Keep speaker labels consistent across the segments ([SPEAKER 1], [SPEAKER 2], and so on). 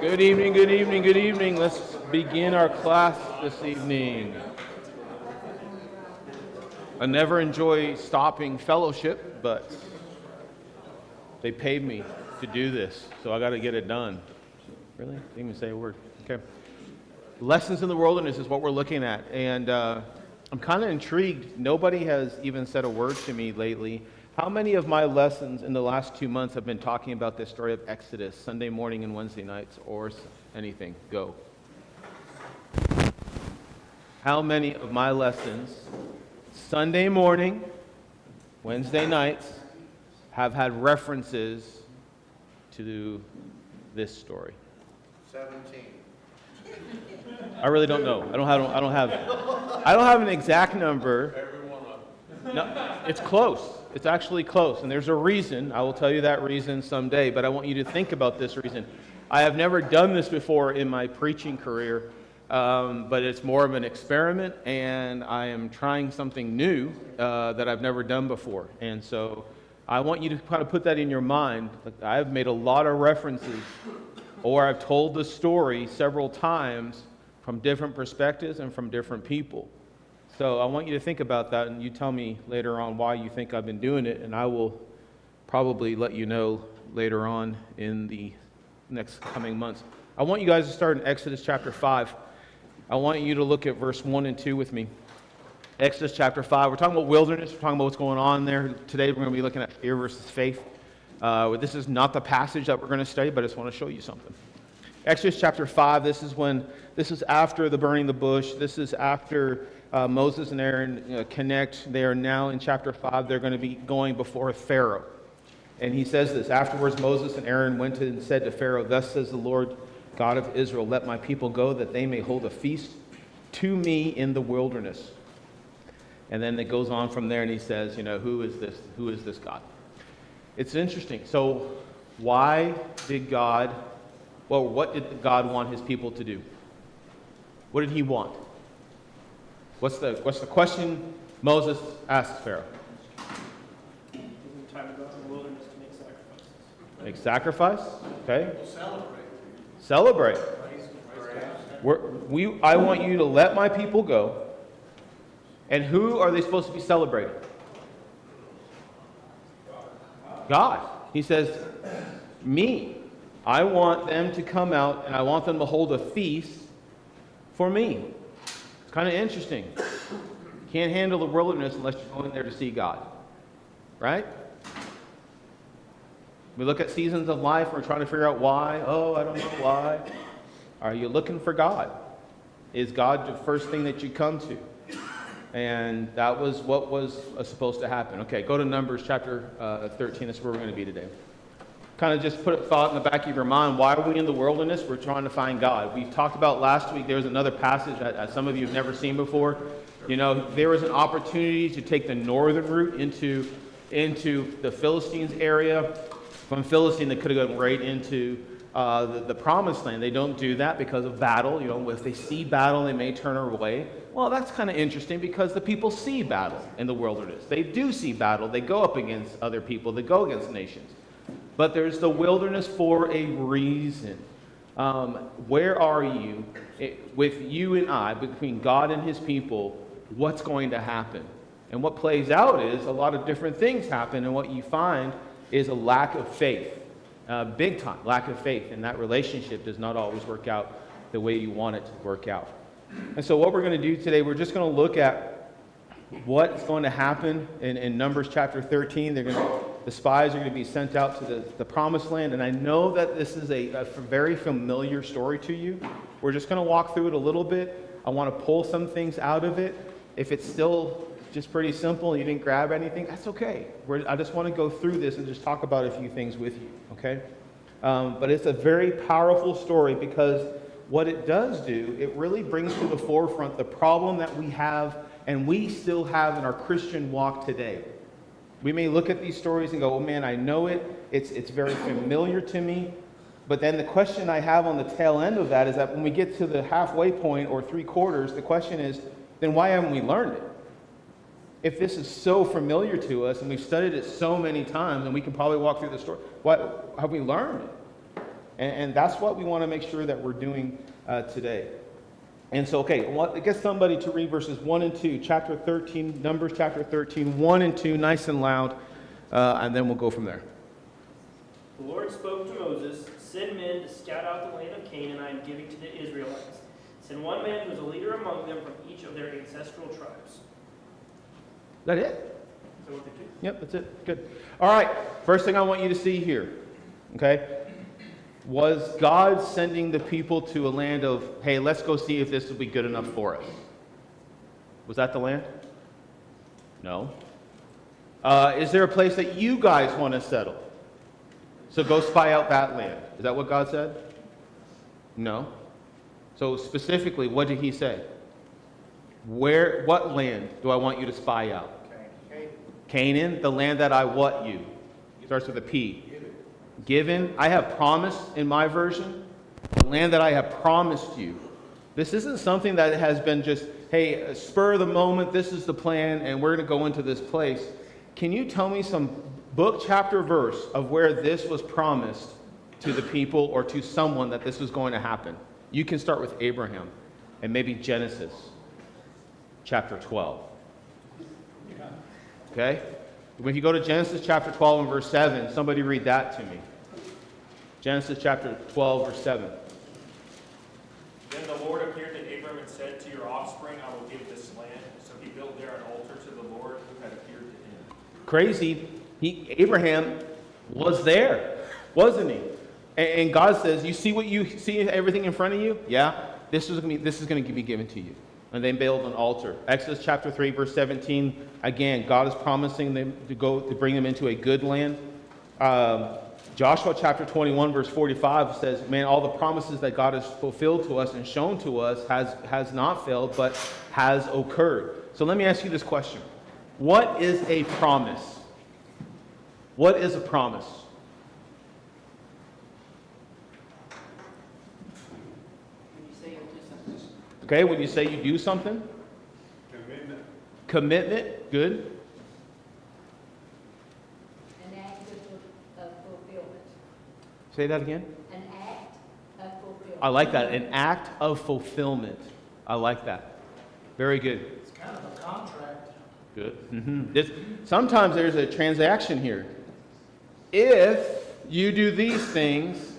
[SPEAKER 1] Good evening, good evening, good evening. Let's begin our class this evening. I never enjoy stopping fellowship, but they paid me to do this, so I got to get it done. Really? Didn't even say a word. Okay. Lessons in the Wilderness is what we're looking at, and I'm kind of intrigued. Nobody has even said a word to me lately. How many of my lessons in the last 2 months have been talking about this story of Exodus, Sunday morning and Wednesday nights, or anything? Go. How many of my lessons, Sunday morning, Wednesday nights, have had references to this story?
[SPEAKER 2] 17.
[SPEAKER 1] I really don't know. I don't have an exact number. No, it's close. It's actually close, and there's a reason. I will tell you that reason someday, but I want you to think about this reason. I have never done this before in my preaching career, but it's more of an experiment, and I am trying something new that I've never done before. And so I want you to kind of put that in your mind. I have made a lot of references, or I've told the story several times from different perspectives and from different people. So I want you to think about that, and you tell me later on why you think I've been doing it, and I will probably let you know later on in the next coming months. I want you guys to start in Exodus chapter 5. I want you to look at verse 1 and 2 with me. Exodus chapter 5. We're talking about wilderness. We're talking about what's going on there. Today we're going to be looking at fear versus faith. This is not the passage that we're going to study, but I just want to show you something. Exodus chapter 5, this is after the burning the bush. This is after Moses and Aaron connect. They are now in chapter 5. They're going to be going before Pharaoh. And he says this, afterwards Moses and Aaron went and said to Pharaoh, "Thus says the Lord God of Israel, let my people go that they may hold a feast to me in the wilderness." And then it goes on from there and he says, who is this? Who is this God? It's interesting. So why did what did God want his people to do? What did he want? What's the question Moses asks Pharaoh?
[SPEAKER 3] Isn't time to go to the wilderness to make sacrifices?
[SPEAKER 1] Make sacrifice? Okay. Celebrate. I want you to let my people go And who are they supposed to be celebrating? God. He says, me. I want them to come out and I want them to hold a feast for me. It's kind of interesting. Can't handle the wilderness unless you go in there to see God. Right? We look at seasons of life, we're trying to figure out why. Oh, I don't know why. Are you looking for God? Is God the first thing that you come to? And that was what was supposed to happen. Okay, go to Numbers chapter 13. That's where we're going to be today. Kind of just put a thought in the back of your mind. Why are we in the wilderness? We're trying to find God. We talked about last week, there was another passage that some of you have never seen before. You know, there was an opportunity to take the northern route into the Philistines area. From Philistine, they could have gone right into the promised land. They don't do that because of battle. You know, if they see battle, they may turn away. Well, that's kind of interesting because the people see battle in the wilderness. They do see battle. They go up against other people. They go against nations. But there's the wilderness for a reason. Where are you with you and I, between God and his people? What's going to happen? And what plays out is a lot of different things happen, and what you find is a lack of faith. Big time lack of faith, and that relationship does not always work out the way you want it to work out. And so what we're going to do today, we're just going to look at what's going to happen in Numbers chapter 13. The spies are going to be sent out to the promised land, and I know that this is a very familiar story to you. We're just going to walk through it a little bit. I want to pull some things out of it. If it's still just pretty simple and you didn't grab anything, that's okay. I just want to go through this and just talk about a few things with you, okay? But it's a very powerful story because what it does do, it really brings to the forefront the problem that we have and we still have in our Christian walk today. We may look at these stories and go, oh man, I know it. It's very familiar to me. But then the question I have on the tail end of that is that when we get to the halfway point or 3/4, the question is, then why haven't we learned it? If this is so familiar to us and we've studied it so many times and we can probably walk through the story, what have we learned it? And that's what we want to make sure that we're doing today. And so, okay, get somebody to read verses 1 and 2, chapter 13, Numbers chapter 13, 1 and 2, nice and loud, and then we'll go from there.
[SPEAKER 3] The Lord spoke to Moses, send men to scout out the land of Canaan I am giving to the Israelites. Send one man who is a leader among them from each of their ancestral tribes.
[SPEAKER 1] Is that it?
[SPEAKER 3] Is that what they do?
[SPEAKER 1] Yep, that's it. Good. All right, first thing I want you to see here, okay? Was God sending the people to a land of, hey, let's go see if this will be good enough for us? Was that the land? No. Is there a place that you guys want to settle? So go spy out that land. Is that what God said? No. So specifically, what did he say? What land do I want you to spy out? Canaan, the land that I what you? Starts with a P. Given. I have promised in my version. The land that I have promised you. This isn't something that has been just, hey, spur of the moment, this is the plan, and we're going to go into this place. Can you tell me some book, chapter, verse of where this was promised to the people or to someone that this was going to happen? You can start with Abraham and maybe Genesis chapter 12. Okay? When you go to Genesis chapter 12 and verse 7, somebody read that to me. Genesis chapter 12, verse 7.
[SPEAKER 2] Then the Lord appeared to Abram and said, to your offspring I will give this land. So he built there an altar to the Lord who had appeared to him.
[SPEAKER 1] Crazy. Abraham was there, wasn't he? And God says, you see everything in front of you? Yeah? This is going to be given to you. And they build an altar. Exodus chapter 3, verse 17. Again, God is promising them to bring them into a good land. Joshua chapter 21, verse 45 says, man, all the promises that God has fulfilled to us and shown to us has not failed, but has occurred. So let me ask you this question. What is a promise? What is a promise?
[SPEAKER 3] When you say you'll do something.
[SPEAKER 1] Okay, when you say you do something?
[SPEAKER 2] Commitment.
[SPEAKER 1] Commitment, good.
[SPEAKER 4] An act of fulfillment.
[SPEAKER 1] Say that again.
[SPEAKER 4] An act of fulfillment.
[SPEAKER 1] I like that. An act of fulfillment. I like that. Very good.
[SPEAKER 5] It's kind of a contract.
[SPEAKER 1] Good. Sometimes there's a transaction here. If you do these things,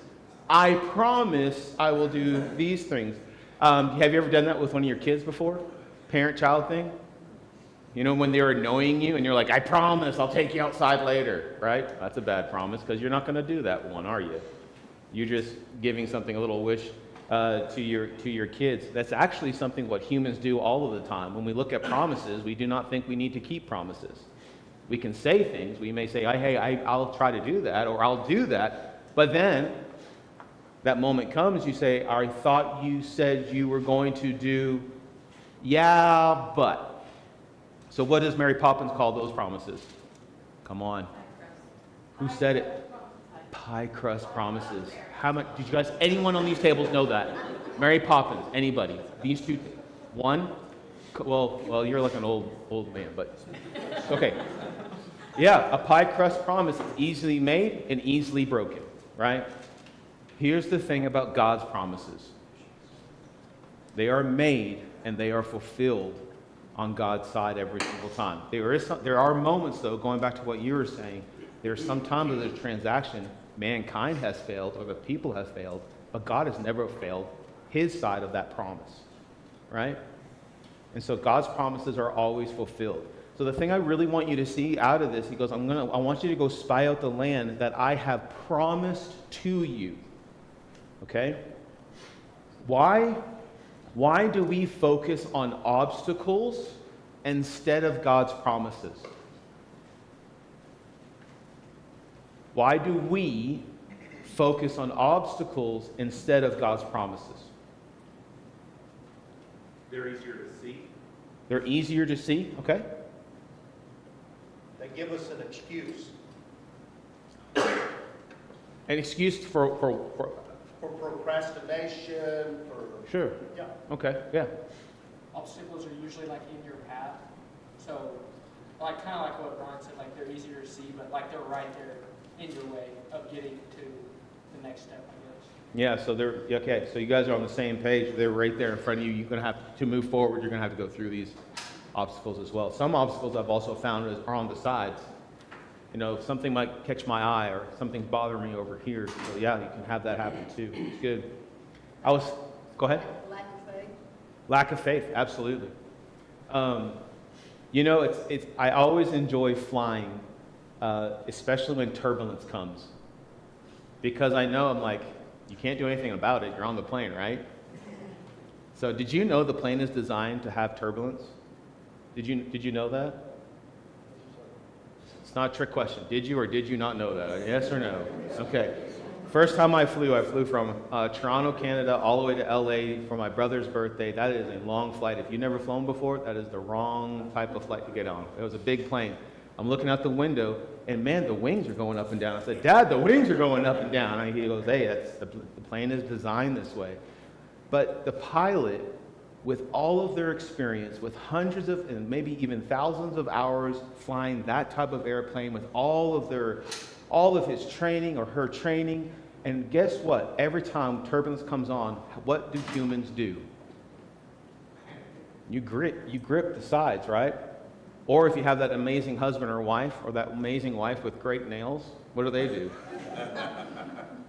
[SPEAKER 1] I promise I will do these things. Have you ever done that with one of your kids before? Parent-child thing? You know, when they're annoying you and you're like, I promise I'll take you outside later, right? That's a bad promise because you're not going to do that one, are you? You're just giving something, a little wish to your kids. That's actually something what humans do all of the time. When we look at promises, we do not think we need to keep promises. We can say things. We may say, hey, I'll try to do that, or I'll do that. But then that moment comes, you say, I thought you said you were going to do, yeah, but. So what does Mary Poppins call those promises? Come on. Who said it? Pie crust promises. How much? Did you guys, anyone on these tables know that? Mary Poppins, anybody? These two, one? Well, you're like an old man, but okay. Yeah, a pie crust promise is easily made and easily broken, right? Here's the thing about God's promises. They are made and they are fulfilled on God's side every single time. There are moments, though, going back to what you were saying, there's some time of the transaction, mankind has failed or the people have failed, but God has never failed his side of that promise, right? And so God's promises are always fulfilled. So the thing I really want you to see out of this, he goes, I want you to go spy out the land that I have promised to you. Okay? Why do we focus on obstacles instead of God's promises? Why do we focus on obstacles instead of God's promises?
[SPEAKER 6] They're easier to see.
[SPEAKER 1] They're easier to see, okay?
[SPEAKER 6] They give us an excuse
[SPEAKER 1] An excuse for
[SPEAKER 6] procrastination,
[SPEAKER 1] sure.
[SPEAKER 6] yeah.
[SPEAKER 1] Okay, yeah.
[SPEAKER 7] Obstacles are usually like in your path. So like kind of like what Ron said, like they're easier to see, but like they're right there in your way of getting to the next step, I guess.
[SPEAKER 1] Yeah, so okay, so you guys are on the same page. They're right there in front of you. You're going to have to move forward. You're going to have to go through these obstacles as well. Some obstacles I've also found are on the sides. You know, something might catch my eye or something's bothering me over here. So yeah, you can have that happen too. It's good. Go ahead.
[SPEAKER 4] Lack of faith.
[SPEAKER 1] Lack of faith, absolutely. You know, I always enjoy flying, especially when turbulence comes. Because I know I'm like, you can't do anything about it. You're on the plane, right? So did you know the plane is designed to have turbulence? Did you know that? It's not a trick question. Did you or did you not know that? Yes or no? Okay. First time I flew from Toronto, Canada, all the way to LA for my brother's birthday. That is a long flight. If you've never flown before, that is the wrong type of flight to get on. It was a big plane. I'm looking out the window, and man, the wings are going up and down. I said, Dad, the wings are going up and down. And he goes, hey, the plane is designed this way. But the pilot, with all of their experience, with hundreds of and maybe even thousands of hours flying that type of airplane, with all of his training or her training, and guess what? Every time turbulence comes on, what do humans do? You grip the sides, right? Or if you have that amazing husband or wife, or that amazing wife with great nails, what do?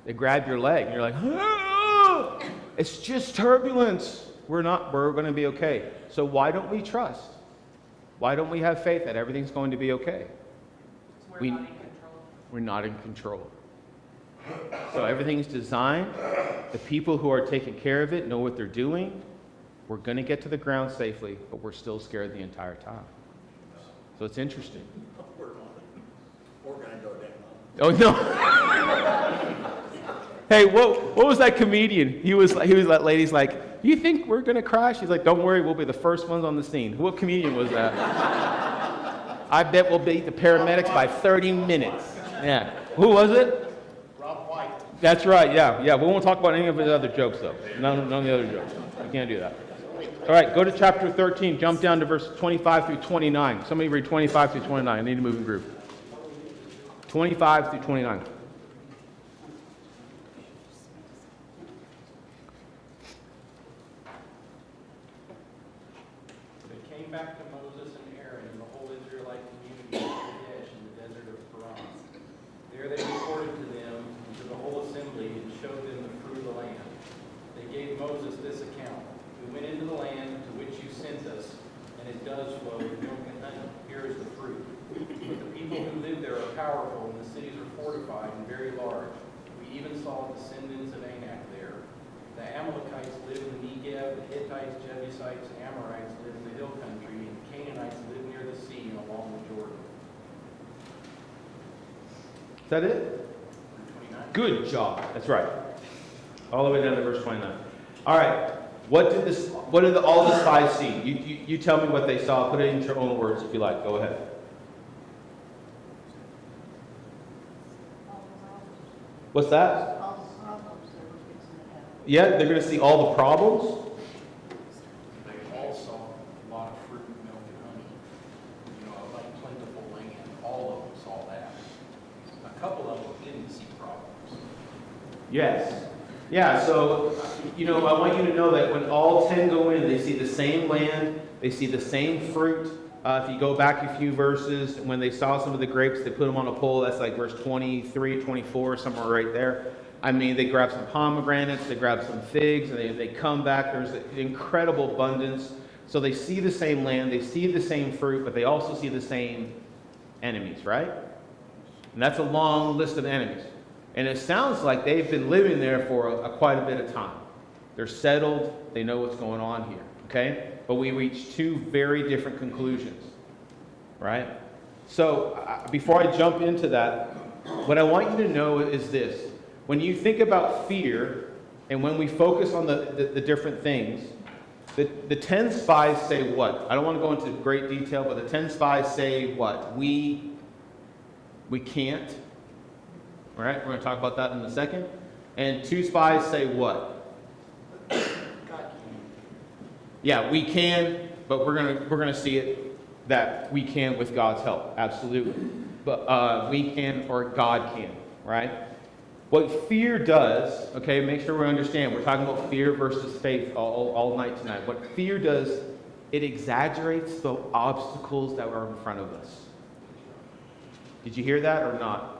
[SPEAKER 1] They grab your leg, and you're like, ah! It's just turbulence. We're going to be okay. So why don't we trust? Why don't we have faith that everything's going to be okay?
[SPEAKER 7] We're not in control.
[SPEAKER 1] We're not in control. So everything's designed. The people who are taking care of it know what they're doing. We're going to get to the ground safely, but we're still scared the entire time. So it's interesting.
[SPEAKER 6] We're going to go down.
[SPEAKER 1] Oh no! Hey, what was that comedian? He was that lady's like, you think we're going to crash? He's like, don't worry, we'll be the first ones on the scene. What comedian was that? I bet we'll beat the paramedics by 30 minutes. Yeah. Who was it?
[SPEAKER 6] Rob White.
[SPEAKER 1] That's right, yeah. We won't talk about any of his other jokes, though. None of the other jokes. We can't do that. All right, go to chapter 13. Jump down to verse 25 through 29. Somebody read 25 through 29. I need to move in group. 25 through 29.
[SPEAKER 8] came back to Moses and Aaron and the whole Israelite community at Kadesh in the desert of Paran. There they reported to them and to the whole assembly and showed them the fruit of the land. They gave Moses this account. We went into the land to which you sent us, and it does flow with milk and honey. Here is the fruit. But the people who live there are powerful, and the cities are fortified and very large. We even saw descendants of Anak there. The Amalekites live in the Negev, the Hittites, Jebusites, and Amorites live in the hill country, and Canaanites live near the sea and along the Jordan.
[SPEAKER 1] Is that it?
[SPEAKER 8] 29.
[SPEAKER 1] Good job. That's right. All the way down to verse 29. All right. What did all the spies see? You tell me what they saw. Put it into your own words if you like. Go ahead. What's that?
[SPEAKER 4] All the problems that were fixing to happen.
[SPEAKER 1] Yeah, they're going to see all the problems.
[SPEAKER 8] They all saw a lot of fruit, milk, and honey. You know, like plentiful land. All of them saw that. A couple of them didn't see problems.
[SPEAKER 1] Yes. Yeah, so, I want you to know that when all 10 go in, they see the same land, they see the same fruit. If you go back a few verses, when they saw some of the grapes, they put them on a pole. That's like verse 23, 24, somewhere right there. I mean, they grab some pomegranates, they grab some figs, and they come back. There's an incredible abundance. So they see the same land, they see the same fruit, but they also see the same enemies, right? And that's a long list of enemies. And it sounds like they've been living there for quite a bit of time. They're settled. They know what's going on here. Okay? But we reach two very different conclusions. Right? So before I jump into that, what I want you to know is this. When you think about fear, and when we focus on the different things, the 10 spies say what? I don't want to go into great detail, but the 10 spies say what? We can't. All right, we're going to talk about that in a second. And 2 spies say what? Yeah, we can, but we're going to see it that we can with God's help. Absolutely. But we can or God can, right? What fear does, okay, make sure we understand. We're talking about fear versus faith all night tonight. What fear does, it exaggerates the obstacles that are in front of us. Did you hear that or not?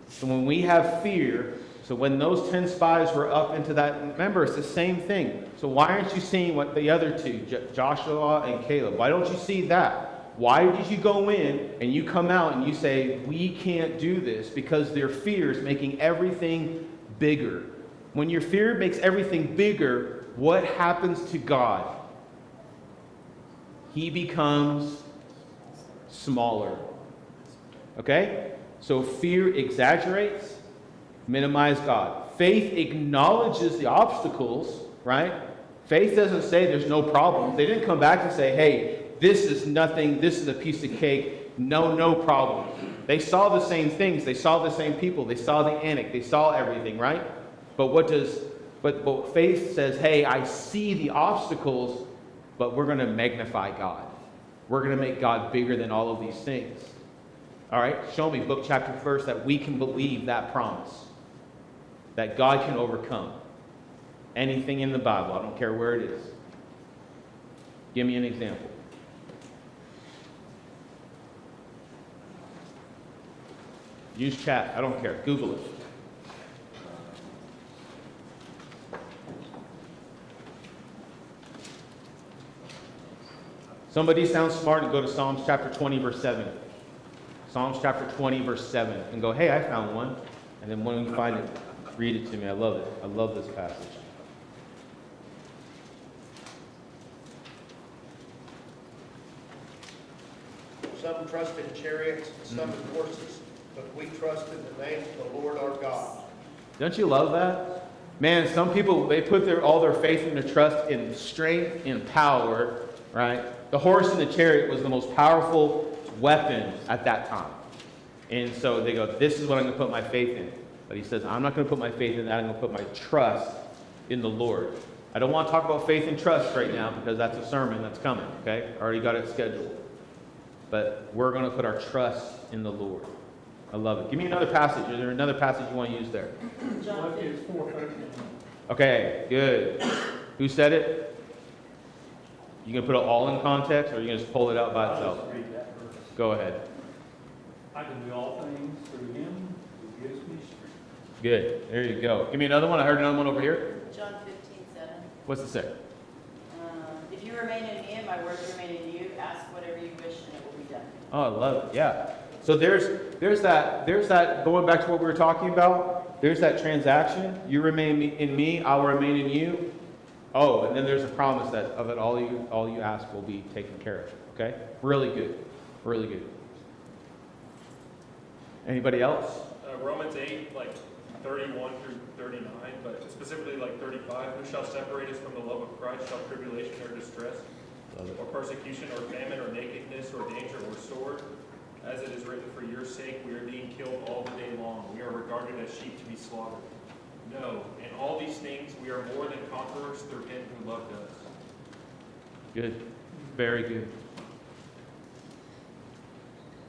[SPEAKER 1] So when we have fear, so when those 10 spies were up into that, remember, it's the same thing. So why aren't you seeing what the other 2, Joshua and Caleb, why don't you see that? Why did you go in and you come out and you say, we can't do this? Because their fear is making everything bigger. When your fear makes everything bigger, what happens to God? He becomes smaller. Okay? So fear exaggerates, minimize God. Faith acknowledges the obstacles, right? Faith doesn't say there's no problem. They didn't come back and say, hey, this is nothing, this is a piece of cake, no problem. They saw the same things, they saw the same people, they saw the Anak, they saw everything, right? But faith says, hey, I see the obstacles, but we're going to magnify God. We're going to make God bigger than all of these things. All right, show me book, chapter, verse that we can believe that promise. That God can overcome anything in the Bible. I don't care where it is. Give me an example. Use chat. I don't care. Google it. Somebody sounds smart and go to Psalms chapter 20, verse 7. Psalms chapter 20, verse 7. And go, hey, I found one. And then when you find it, read it to me. I love it. I love this passage.
[SPEAKER 6] Some trust in chariots, some in horses, but we trust in the name of the Lord our God.
[SPEAKER 1] Don't you love that? Man, some people, they put all their faith and their trust in strength and power, right? The horse and the chariot was the most powerful weapon at that time. And so they go, this is what I'm going to put my faith in. But he says, I'm not going to put my faith in that. I'm going to put my trust in the Lord. I don't want to talk about faith and trust right now because that's a sermon that's coming, okay? I already got it scheduled. But we're going to put our trust in the Lord. I love it. Give me another passage. Is there another passage you want to use there?
[SPEAKER 5] Philippians 4:13.
[SPEAKER 1] Okay, good. Who said it? You gonna put it all in context, or are you gonna just pull it out by
[SPEAKER 5] I'll
[SPEAKER 1] itself?
[SPEAKER 5] just read that verse.
[SPEAKER 1] Go ahead.
[SPEAKER 5] I can do all things through him who gives me strength.
[SPEAKER 1] Good. There you go. Give me another one. I heard another one over here.
[SPEAKER 4] John 15:7.
[SPEAKER 1] What's it say?
[SPEAKER 4] If you remain in me and my words remain in you, ask whatever you wish and it will be done.
[SPEAKER 1] Oh, I love it. Yeah. So there's that going back to what we were talking about. There's that transaction. You remain in me, I will remain in you. Oh, and then there's a promise that of it all you ask will be taken care of. Okay? Really good. Really good. Anybody else?
[SPEAKER 2] Romans 8, like 31 through 39, but specifically like 35, who shall separate us from the love of Christ? Shall tribulation or distress,
[SPEAKER 1] Love it.
[SPEAKER 2] or persecution, or famine, or nakedness, or danger, or sword? As it is written, for your sake we are being killed all the day long. We are regarded as sheep to be slaughtered. No, in all these things we are more than conquerors through him who loved us.
[SPEAKER 1] Good. Very good.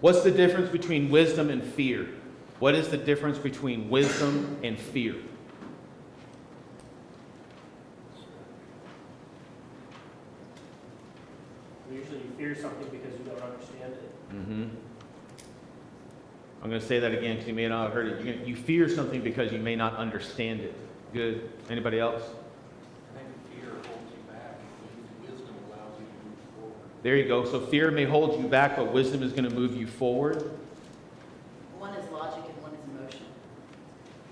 [SPEAKER 1] What's the difference between wisdom and fear? What is the difference between wisdom and fear?
[SPEAKER 3] Usually you fear something because you don't understand it.
[SPEAKER 1] Mm-hmm. I'm going to say that again because you may not have heard it. You fear something because you may not understand it. Good. Anybody else?
[SPEAKER 8] I think fear holds you back, wisdom allows you to move forward.
[SPEAKER 1] There you go. So fear may hold you back, but wisdom is going to move you forward.
[SPEAKER 4] One is logic and one is emotion.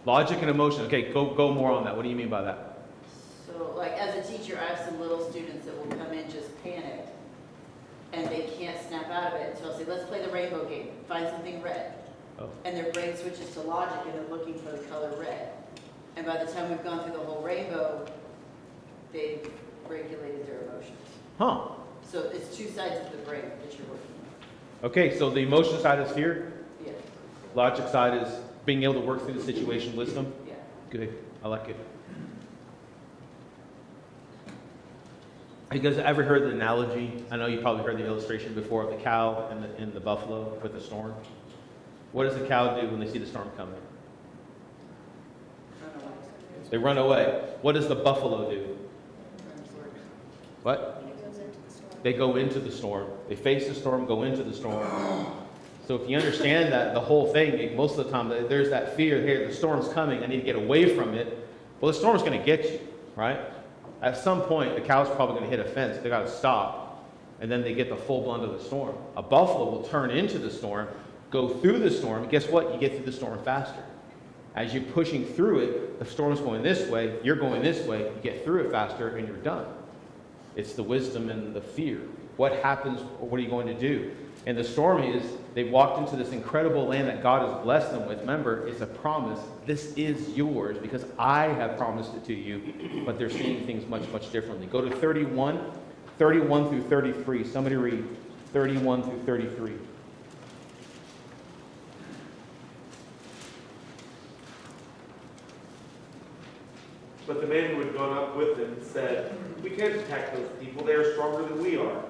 [SPEAKER 1] Logic and emotion. Okay, go more on that. What do you mean by that?
[SPEAKER 4] So like as a teacher, I have some little students that will come in just panicked and they can't snap out of it. So I'll say, let's play the rainbow game. Find something red.
[SPEAKER 1] Oh.
[SPEAKER 4] And their brain switches to logic and they're looking for the color red. And by the time we've gone through the whole rainbow, they've regulated their emotions.
[SPEAKER 1] Huh.
[SPEAKER 4] So it's two sides of the brain that you're working on.
[SPEAKER 1] Okay, so the emotion side is fear.
[SPEAKER 4] Yeah,
[SPEAKER 1] Logic side is being able to work through the situation, wisdom.
[SPEAKER 4] yeah.
[SPEAKER 1] Good. I like it. You guys ever heard the analogy? I know you probably heard the illustration before of the cow and the buffalo with the storm. What does the cow do when they see the storm coming?
[SPEAKER 4] I don't know why.
[SPEAKER 1] They run away. What does the buffalo do? What? They go into the storm. They face the storm, go into the storm. So if you understand that, the whole thing, most of the time, there's that fear here, the storm's coming, I need to get away from it. Well, the storm's going to get you, right? At some point, the cow's probably going to hit a fence. They got to stop. And then they get the full blunt of the storm. A buffalo will turn into the storm, go through the storm, and guess what? You get through the storm faster. As you're pushing through it, the storm's going this way, you're going this way, you get through it faster, and you're done. It's the wisdom and the fear. What happens, or what are you going to do? And the storm is, they walked into this incredible land that God has blessed them with. Remember, it's a promise. This is yours because I have promised it to you. But they're seeing things much, much differently. Go to 31 through 33. Somebody read 31 through 33.
[SPEAKER 9] But the man who had gone up with them said, "We can't attack those people. They are stronger than we are."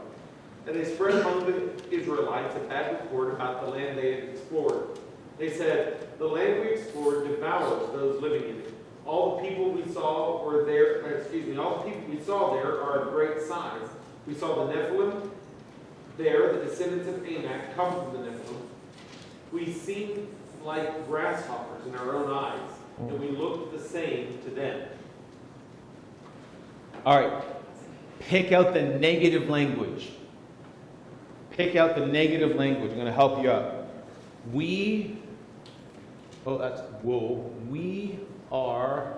[SPEAKER 9] And they spread among the Israelites a bad report about the land they had explored. They said, "The land we explored devours those living in it. All the people we saw all the people we saw there are of great size. We saw the Nephilim there, the descendants of Anak come from the Nephilim. We seemed like grasshoppers in our own eyes, and we looked the same to them."
[SPEAKER 1] All right. Pick out the negative language. Pick out the negative language. I'm going to help you out. We are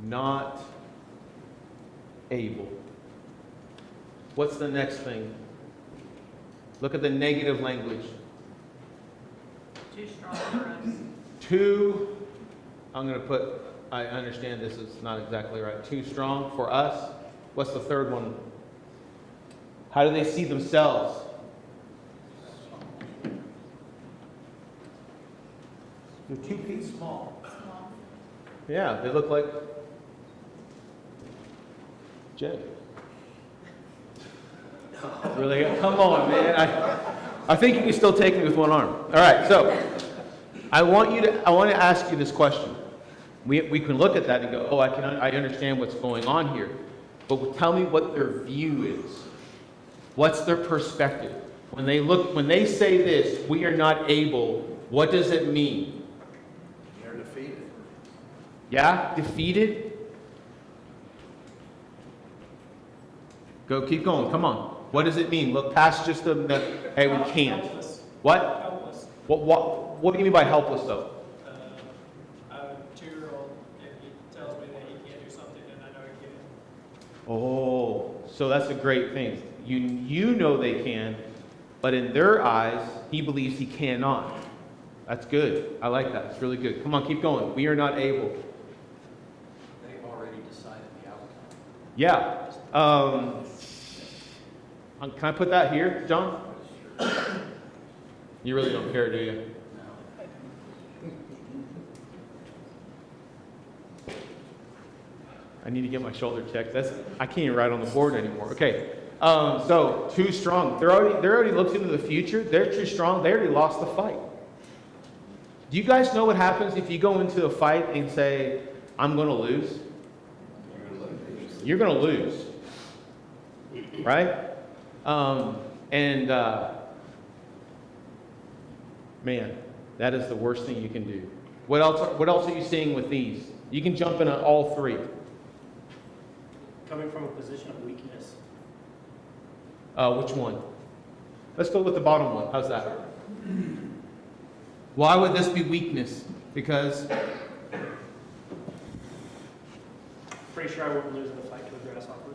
[SPEAKER 1] not able. What's the next thing? Look at the negative language.
[SPEAKER 7] Too strong for us.
[SPEAKER 1] I'm going to put, I understand this is not exactly right. Too strong for us. What's the third one? How do they see themselves? They're too small. Yeah, they look like Jay. Really? Come on, man. I think you can still take me with one arm. All right, so I want to ask you this question. We can look at that and go, oh, I understand what's going on here. But tell me what their view is. What's their perspective? When they say this, we are not able, what does it mean?
[SPEAKER 6] They're defeated.
[SPEAKER 1] Yeah? Defeated? Keep going, come on. What does it mean? Look past just hey, we can't.
[SPEAKER 7] Helpless.
[SPEAKER 1] What?
[SPEAKER 7] Helpless.
[SPEAKER 1] What do you mean by helpless, though?
[SPEAKER 7] I have a 2-year-old, and he tells me that he can't do something, and I know he can.
[SPEAKER 1] Oh, so that's a great thing. You know they can, but in their eyes, he believes he cannot. That's good. I like that. It's really good. Come on, keep going. We are not able.
[SPEAKER 8] They've already decided the outcome.
[SPEAKER 1] Yeah. Can I put that here, John? You really don't care, do you? I need to get my shoulder checked. I can't even write on the board anymore. Okay. So too strong. They're already looked into the future. They're too strong. They already lost the fight. Do you guys know what happens if you go into a fight and say, "I'm going to lose"? You're going to lose, right? Man, that is the worst thing you can do. What else are you seeing with these? You can jump into all three.
[SPEAKER 3] Coming from a position of weakness.
[SPEAKER 1] Which one? Let's go with the bottom one. How's that? Why would this be weakness? Because
[SPEAKER 3] Pretty sure I wouldn't lose in a fight to a grasshopper.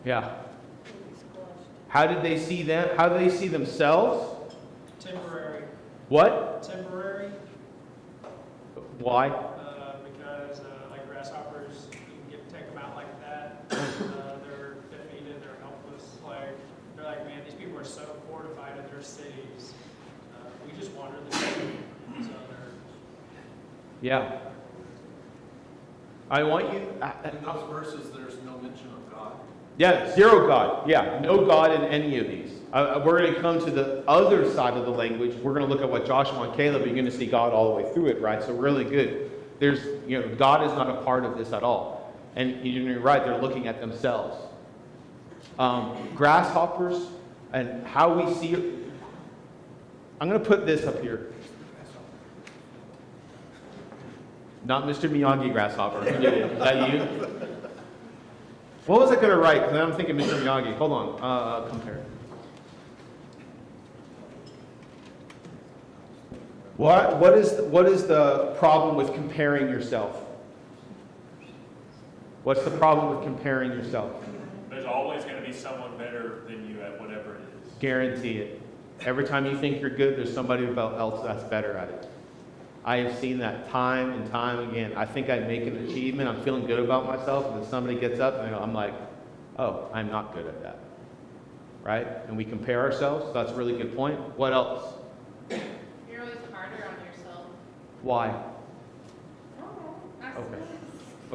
[SPEAKER 1] yeah. How did they see them? How do they see themselves?
[SPEAKER 7] Temporary.
[SPEAKER 1] What?
[SPEAKER 7] Temporary,
[SPEAKER 1] Why?
[SPEAKER 7] because like grasshoppers, you can take them out like that. They're defeated, they're helpless. Like, they're like, man, these people are so fortified in their cities. We just wander the city. So they're
[SPEAKER 1] Yeah. I want you.
[SPEAKER 6] In those verses, there's no mention of God.
[SPEAKER 1] Yeah, zero God. Yeah, no God in any of these. We're going to come to the other side of the language. We're going to look at what Joshua and Caleb, you're going to see God all the way through it, right? So really good. God is not a part of this at all. And you're right, they're looking at themselves. Grasshoppers and how we see it. I'm going to put this up here. Not Mr. Miyagi grasshopper. Who did it? Is that you? What was I going to write? Because I'm thinking Mr. Miyagi. Hold on. Compare. What is the problem with comparing yourself? What's the problem with comparing yourself?
[SPEAKER 2] There's always going to be someone better than you at whatever it is.
[SPEAKER 1] Guarantee it. Every time you think you're good, there's somebody else that's better at it. I have seen that time and time again. I think I make an achievement. I'm feeling good about myself, and then somebody gets up, and I'm like, oh, I'm not good at that. Right? And we compare ourselves. So that's a really good point. What else?
[SPEAKER 10] You're always harder on yourself.
[SPEAKER 1] Why?
[SPEAKER 10] Okay.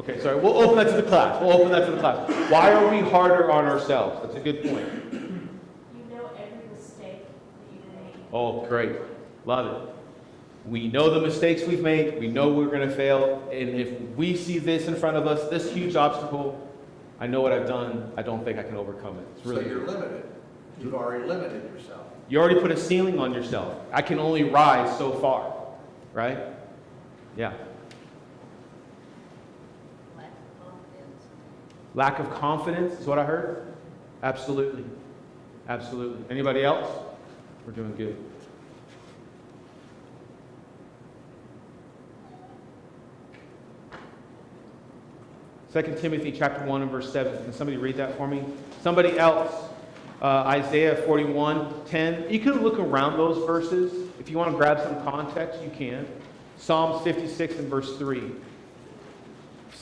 [SPEAKER 1] Okay, sorry. We'll open that to the class. Why are we harder on ourselves? That's a good point.
[SPEAKER 10] You know every mistake that you made.
[SPEAKER 1] Oh, great. Love it. We know the mistakes we've made. We know we're going to fail. And if we see this in front of us, this huge obstacle, I know what I've done. I don't think I can overcome it. It's really
[SPEAKER 6] So you're limited. You've already limited yourself.
[SPEAKER 1] You already put a ceiling on yourself. I can only rise so far. Right? Yeah. Lack of confidence is what I heard? Absolutely. Absolutely. Anybody else? We're doing good. Second Timothy chapter 1 and verse 7. Can somebody read that for me? Somebody else. Isaiah 41:10. You can look around those verses. If you want to grab some context, you can. Psalms 56 and verse 3.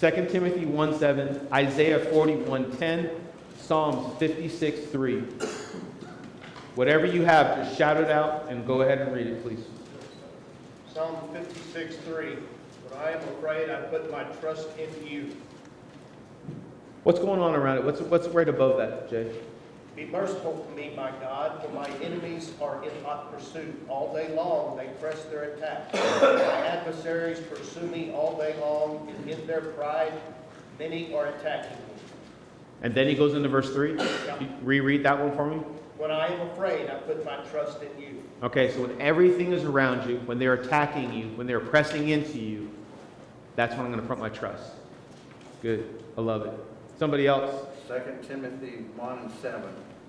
[SPEAKER 1] 2 Timothy 1:7. Isaiah 41:10. Psalms 56:3. Whatever you have, just shout it out and go ahead and read it, please.
[SPEAKER 6] Psalm 56:3. When I am afraid, I put my trust in you.
[SPEAKER 1] What's going on around it? What's right above that, Jay?
[SPEAKER 6] Be merciful to me, my God, for my enemies are in hot pursuit. All day long they press their attack. My adversaries pursue me all day long, and in their pride many are attacking me.
[SPEAKER 1] And then he goes into verse 3. Reread that one for me.
[SPEAKER 6] When I am afraid, I put my trust in you.
[SPEAKER 1] Okay, so when everything is around you, when they're attacking you, when they're pressing into you, that's when I'm going to put my trust. Good. I love it. Somebody else?
[SPEAKER 11] 2 Timothy 1:7.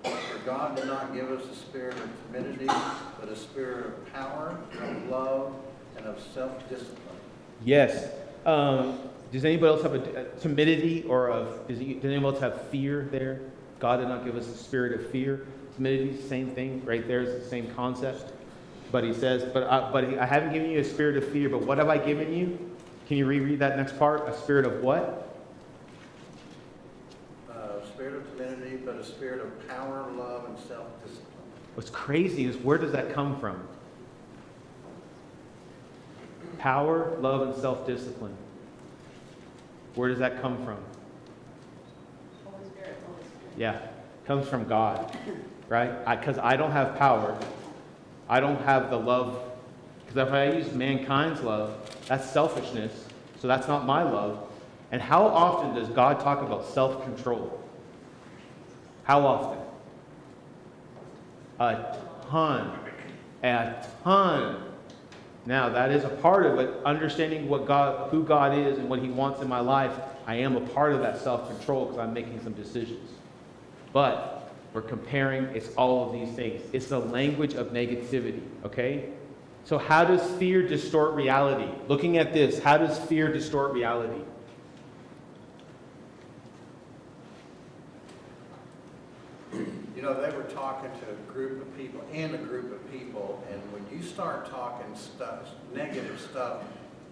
[SPEAKER 11] For God did not give us a spirit of timidity, but a spirit of power, of love, and of self-discipline.
[SPEAKER 1] Yes. Does anybody else have a timidity or does anyone else have fear there? God did not give us a spirit of fear. Timidity, same thing, right there is the same concept. But he says, I haven't given you a spirit of fear, but what have I given you? Can you reread that next part? A spirit of what?
[SPEAKER 11] Spirit of timidity, but a spirit of power, love, and self-discipline.
[SPEAKER 1] What's crazy is where does that come from? Power, love, and self-discipline. Where does that come from?
[SPEAKER 4] Holy Spirit, Holy Spirit.
[SPEAKER 1] Yeah, comes from God, right? Because I don't have power. I don't have the love. Because if I use mankind's love, that's selfishness. So that's not my love. And how often does God talk about self-control? How often? A ton. A ton. Now, that is a part of it. Understanding who God is and what he wants in my life, I am a part of that self-control because I'm making some decisions. But we're comparing, it's all of these things. It's the language of negativity, okay? So how does fear distort reality? Looking at this, how does fear distort reality?
[SPEAKER 11] You know, they were talking to a group of people, and when you start talking stuff, negative stuff,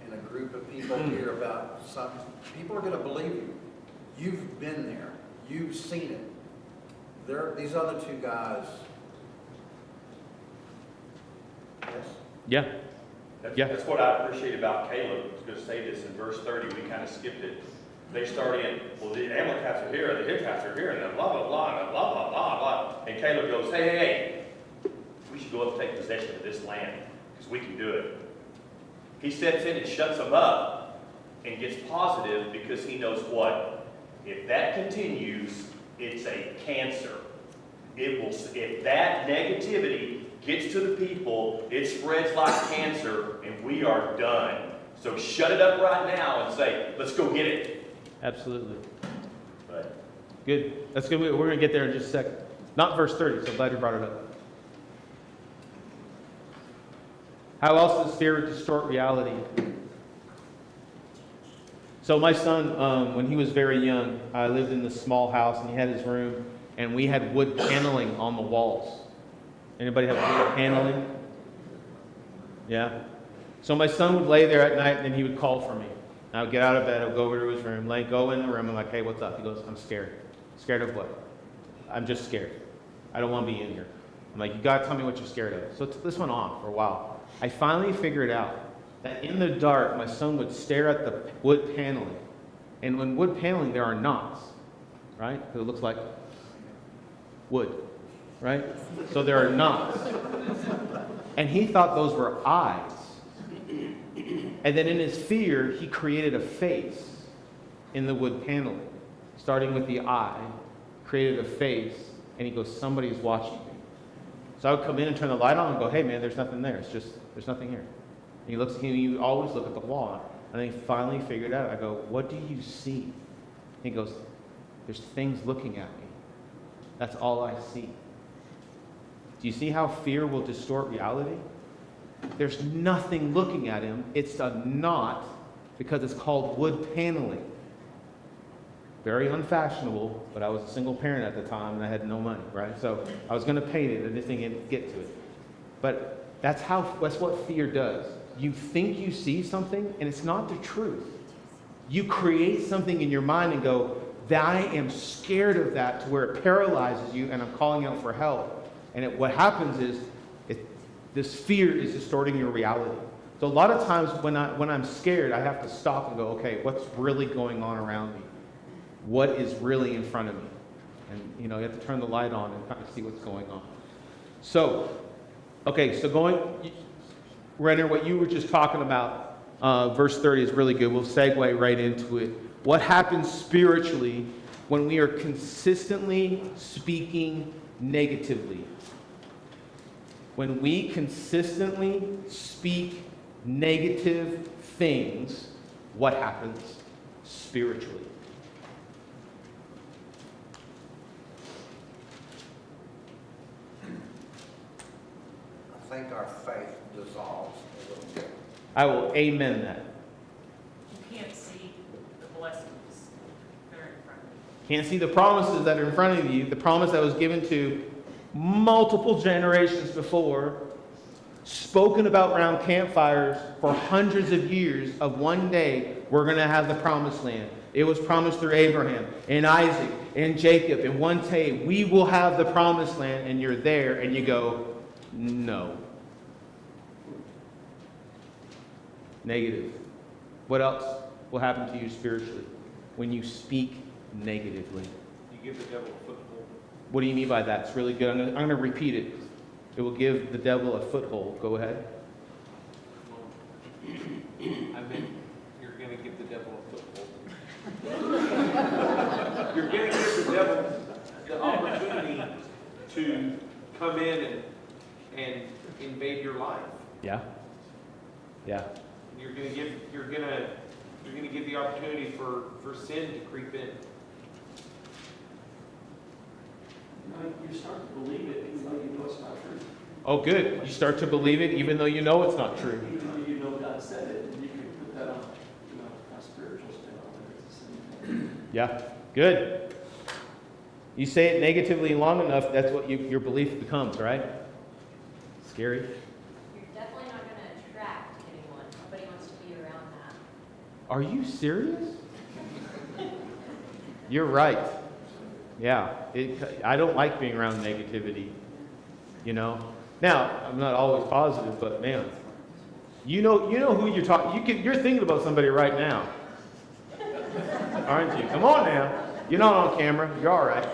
[SPEAKER 11] in a group of people hear about something, people are going to believe you. You've been there. You've seen it. These other two guys. Yes?
[SPEAKER 1] Yeah. Yeah.
[SPEAKER 12] That's what I appreciate about Caleb. I was going to say this in verse 30. We kind of skipped it. They start in, well, the Amalekites are here, the Hittites are here, and then blah, blah, blah, and blah, blah, blah, blah. And Caleb goes, hey, we should go up and take possession of this land, because we can do it. He steps in and shuts them up and gets positive because he knows what? If that continues, it's a cancer. If that negativity gets to the people, it spreads like cancer, and we are done. So shut it up right now and say, let's go get it.
[SPEAKER 1] Absolutely.
[SPEAKER 12] Right.
[SPEAKER 1] Good. That's good. We're going to get there in just a second. Not verse 30, so I'm glad you brought it up. How else does fear distort reality? So my son, when he was very young, I lived in this small house, and he had his room, and we had wood paneling on the walls. Anybody have wood paneling? Yeah? So my son would lay there at night, and then he would call for me. I would get out of bed, I would go over to his room, go in the room, I'm like, hey, what's up? He goes, I'm scared. Scared of what? I'm just scared. I don't want to be in here. I'm like, you got to tell me what you're scared of. So this went on for a while. I finally figured out that in the dark, my son would stare at the wood paneling. And when wood paneling, there are knots, right? Because it looks like wood, right? So there are knots. And he thought those were eyes. And then in his fear, he created a face in the wood paneling, starting with the eye, created a face, and he goes, somebody's watching me. So I would come in and turn the light on and go, hey man, there's nothing there. There's nothing here. And he looks at me, and you always look at the wall. And then he finally figured out, I go, what do you see? And he goes, there's things looking at me. That's all I see. Do you see how fear will distort reality? There's nothing looking at him. It's a knot because it's called wood paneling. Very unfashionable, but I was a single parent at the time and I had no money, right? So I was going to paint it and didn't get to it. But that's what fear does. You think you see something and it's not the truth. You create something in your mind and go, I am scared of that, to where it paralyzes you and I'm calling out for help. And what happens is this fear is distorting your reality. So a lot of times when I'm scared, I have to stop and go, okay, what's really going on around me? What is really in front of me? And you have to turn the light on and kind of see what's going on. So, okay, so Renner, what you were just talking about, verse 30 is really good. We'll segue right into it. What happens spiritually when we are consistently speaking negatively. When we consistently speak negative things, what happens spiritually?
[SPEAKER 11] I think our faith dissolves a little bit.
[SPEAKER 1] I will amen that.
[SPEAKER 13] You can't see the blessings that are in front of you.
[SPEAKER 1] Can't see the promises that are in front of you, the promise that was given to multiple generations before, spoken about around campfires for hundreds of years, of one day we're going to have the promised land. It was promised through Abraham and Isaac and Jacob. And one day we will have the promised land, and you're there and you go, no. Negative. What else will happen to you spiritually when you speak negatively?
[SPEAKER 9] You give the devil a foothold.
[SPEAKER 1] What do you mean by that? It's really good. I'm going to repeat it. It will give the devil a foothold. Go ahead.
[SPEAKER 9] I meant you're going to give the devil a foothold. You're going to give the devil the opportunity to come in and invade your life.
[SPEAKER 1] Yeah. Yeah.
[SPEAKER 9] You're going to give the opportunity for sin to creep in.
[SPEAKER 5] You start to believe it even though you know it's not true.
[SPEAKER 1] Oh, good. You start to believe it even though you know it's not true.
[SPEAKER 5] Even though you know God said it, and you can put that on, a spiritual spin on it. It's the same thing.
[SPEAKER 1] Yeah. Good. You say it negatively long enough, that's what your belief becomes, right? Scary.
[SPEAKER 10] You're definitely not going to attract anyone. Nobody wants to be around that.
[SPEAKER 1] Are you serious? You're right. Yeah. I don't like being around negativity, Now, I'm not always positive, but man, you know who you're talking. You're thinking about somebody right now, aren't you? Come on now. You're not on camera. You're all right.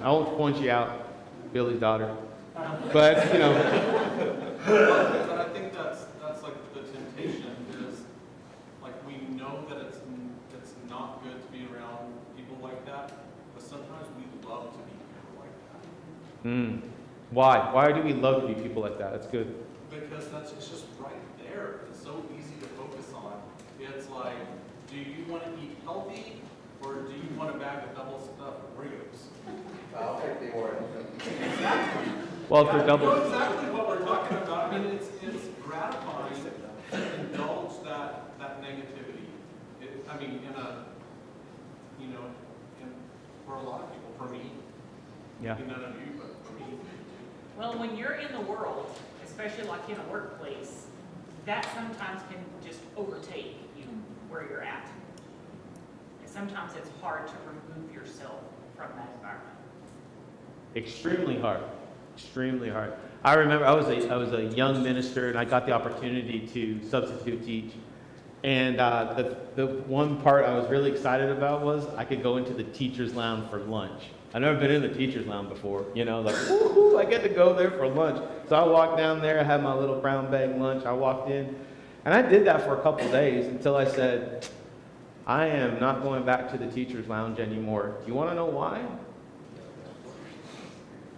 [SPEAKER 1] I won't point you out, Billy's daughter. But
[SPEAKER 14] But I think that's like the temptation is like we know that it's not good to be around people like that, but sometimes we love to be people like that.
[SPEAKER 1] Why? Why do we love to be people like that? That's good.
[SPEAKER 14] Because it's just right there. It's so easy to focus on. It's like, do you want to eat healthy or do you want a bag of double stuffed Oreos?
[SPEAKER 11] I'll take the Oreos.
[SPEAKER 1] Well, if they're double.
[SPEAKER 14] You know exactly what we're talking about. I mean, it's gratifying to indulge that negativity. For a lot of people, for me,
[SPEAKER 1] Yeah.
[SPEAKER 14] maybe none of you, but for me.
[SPEAKER 13] Well, when you're in the world, especially like in a workplace, that sometimes can just overtake you where you're at. And sometimes it's hard to remove yourself from that environment.
[SPEAKER 1] Extremely hard. Extremely hard. I remember I was a young minister, and I got the opportunity to substitute teach. And the one part I was really excited about was I could go into the teacher's lounge for lunch. I've never been in the teacher's lounge before, like, woo-hoo, I get to go there for lunch. So I walked down there, I had my little brown bag lunch, I walked in, and I did that for a couple days until I said, I am not going back to the teacher's lounge anymore. Do you want to know why?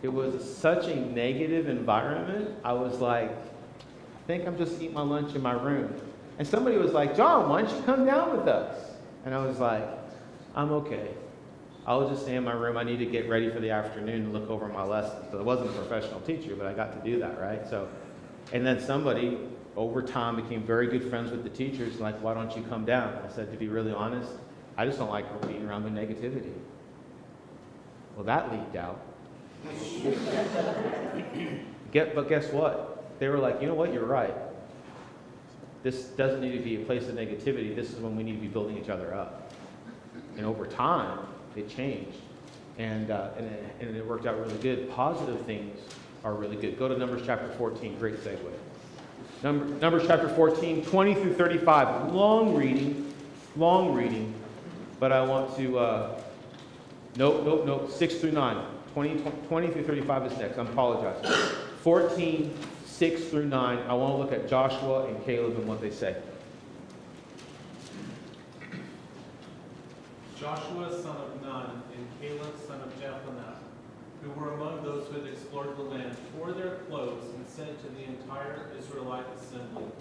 [SPEAKER 1] It was such a negative environment. I was like, I think I'm just eating my lunch in my room. And somebody was like, John, why don't you come down with us? And I was like, I'm okay. I'll just stay in my room. I need to get ready for the afternoon and look over my lessons. So I wasn't a professional teacher, but I got to do that, right? And then somebody over time became very good friends with the teachers, like, why don't you come down? I said, to be really honest, I just don't like being around the negativity. Well, that leaked out. But guess what? They were like, you know what, you're right. This doesn't need to be a place of negativity. This is when we need to be building each other up. And over time, it changed. And it worked out really good. Positive things are really good. Go to Numbers chapter 14. Great segue. Numbers chapter 14, 20 through 35. Long reading. But I want to, nope, 6 through 9. 20 through 35 is next. I apologize. 14, 6 through 9. I want to look at Joshua and Caleb and what they say.
[SPEAKER 14] Joshua son of Nun and Caleb son of Jephunneh, who were among those who had explored the land, tore their clothes and said to the entire Israelite assembly,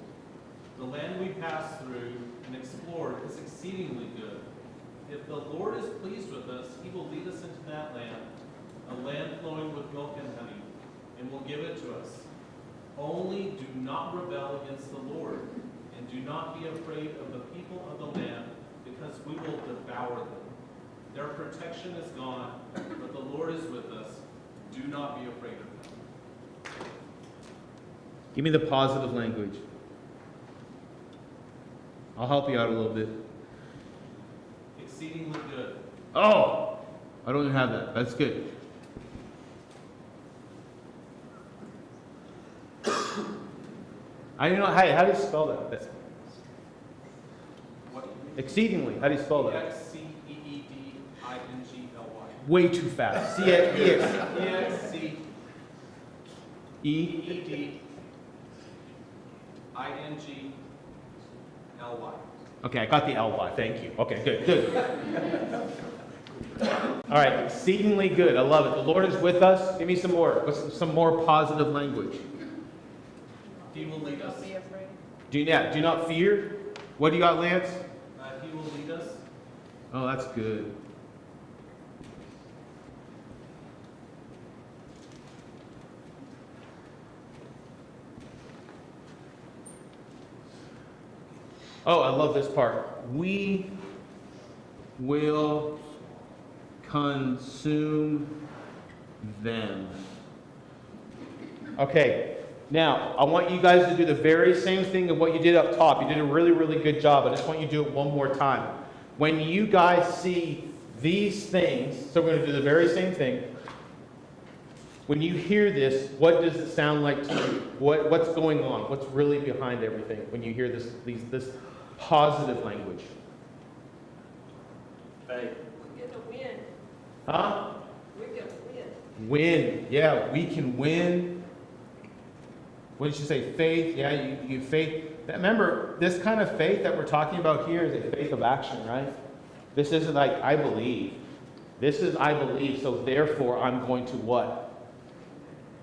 [SPEAKER 14] "The land we passed through and explored is exceedingly good. If the Lord is pleased with us, he will lead us into that land, a land flowing with milk and honey, and will give it to us. Only do not rebel against the Lord, and do not be afraid of the people of the land, because we will devour them. Their protection is gone, but the Lord is with us. Do not be afraid of them."
[SPEAKER 1] Give me the positive language. I'll help you out a little bit.
[SPEAKER 14] Exceedingly good.
[SPEAKER 1] Oh, I don't even have that. That's good. I don't know. Hey, how do you spell that?
[SPEAKER 14] What?
[SPEAKER 1] Exceedingly. How do you spell that?
[SPEAKER 14] E-X-C-E-E-D-I-N-G-L-Y.
[SPEAKER 1] Way too fast. C-X.
[SPEAKER 14] E-X-C-E-E-D-I-N-G-L-Y.
[SPEAKER 1] Okay, I got the L-Y. Thank you. Okay, good, good. All right, exceedingly good. I love it. The Lord is with us. Give me some more. What's some more positive language?
[SPEAKER 14] He will lead us.
[SPEAKER 1] Do not fear. What do you got, Lance?
[SPEAKER 14] He will lead us.
[SPEAKER 1] Oh, that's good. Oh, I love this part. We will consume them. Okay, now I want you guys to do the very same thing of what you did up top. You did a really, really good job. I just want you to do it one more time. When you guys see these things, so we're going to do the very same thing. When you hear this, what does it sound like to you? What's going on? What's really behind everything when you hear this positive language?
[SPEAKER 5] Faith.
[SPEAKER 10] We're gonna win.
[SPEAKER 1] Huh?
[SPEAKER 10] We're gonna win.
[SPEAKER 1] Win. Yeah, we can win. What did you say? Faith. Yeah, you faith. Remember, this kind of faith that we're talking about here is a faith of action, right? This isn't like, I believe. This is, I believe, so therefore I'm going to what?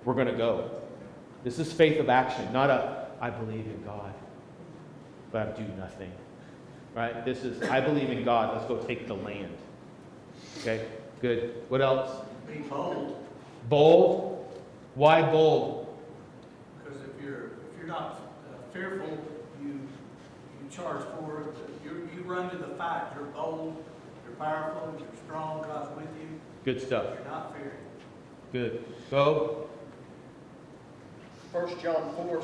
[SPEAKER 1] We're going to go. This is faith of action, not a, I believe in God, but I do nothing. Right? This is, I believe in God, let's go take the land. Okay, good. What else?
[SPEAKER 11] Be bold.
[SPEAKER 1] Bold? Why bold?
[SPEAKER 15] Because if you're not fearful, you charge forward. You run to the fight. You're bold. You're powerful. You're strong. God's with you.
[SPEAKER 1] Good stuff.
[SPEAKER 15] You're not fearing.
[SPEAKER 1] Good. Go.
[SPEAKER 6] 1 John 4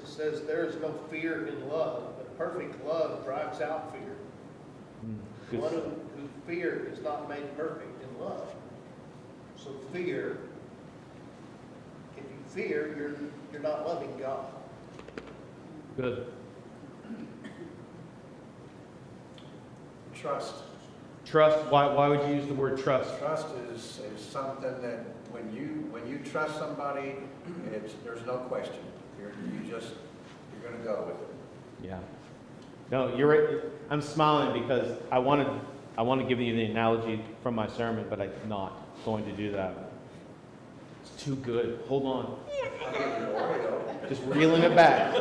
[SPEAKER 6] says there is no fear in love, but perfect love drives out fear.
[SPEAKER 1] Good
[SPEAKER 6] One
[SPEAKER 1] stuff.
[SPEAKER 6] who fear is not made perfect in love. So fear, if you fear, you're not loving God.
[SPEAKER 1] Good.
[SPEAKER 11] Trust.
[SPEAKER 1] Trust. Why would you use the word trust?
[SPEAKER 11] Trust is something that when you trust somebody, there's no question. You're going to go with it.
[SPEAKER 1] Yeah. No, you're right. I'm smiling because I want to give you the analogy from my sermon, but I'm not going to do that. It's too good. Hold on.
[SPEAKER 11] I'll give you an Oreo.
[SPEAKER 1] Just reeling it back.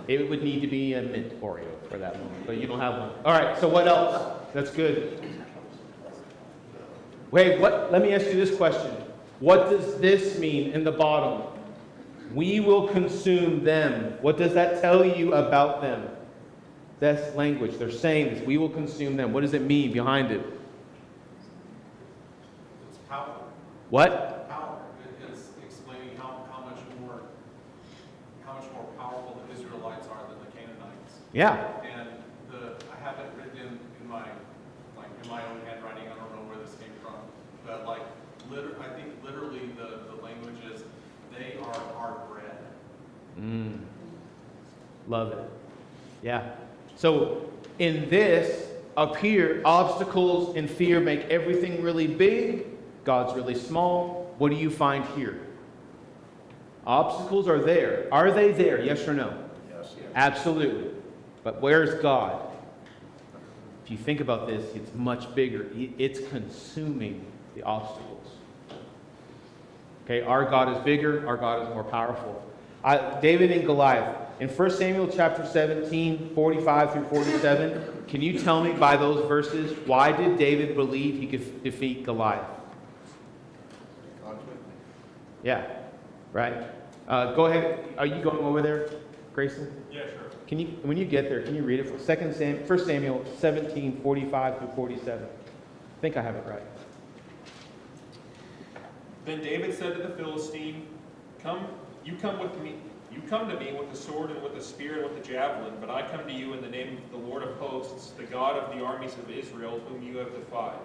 [SPEAKER 1] It would need to be a mint Oreo for that moment, but you don't have one. All right, so what else? That's good. Wait, let me ask you this question. What does this mean in the bottom? We will consume them. What does that tell you about them? That's language. They're saying this. We will consume them. What does it mean behind it?
[SPEAKER 14] It's power.
[SPEAKER 1] What?
[SPEAKER 14] Power. It's explaining how much more powerful the Israelites are than the Canaanites.
[SPEAKER 1] Yeah.
[SPEAKER 14] And I have it written in my own handwriting. I don't know where this came from, but I think literally the language is they are our bread.
[SPEAKER 1] Love it. Yeah. So in this, up here, obstacles and fear make everything really big. God's really small. What do you find here? Obstacles are there. Are they there? Yes or no?
[SPEAKER 11] Yes.
[SPEAKER 1] Absolutely. But where's God? If you think about this, it's much bigger. It's consuming the obstacles. Okay, our God is bigger, our God is more powerful. David and Goliath. In 1 Samuel chapter 17, 45 through 47, can you tell me by those verses, why did David believe he could defeat Goliath?
[SPEAKER 11] God's with me.
[SPEAKER 1] Yeah, right. Go ahead. Are you going over there, Grayson?
[SPEAKER 2] Yeah, sure.
[SPEAKER 1] Can you, when you get there, can you read it? 1 Samuel 17, 45 through 47. I think I have it right.
[SPEAKER 2] Then David said to the Philistine, You come to me with the sword and with the spear and with the javelin, but I come to you in the name of the Lord of hosts, the God of the armies of Israel, whom you have defied.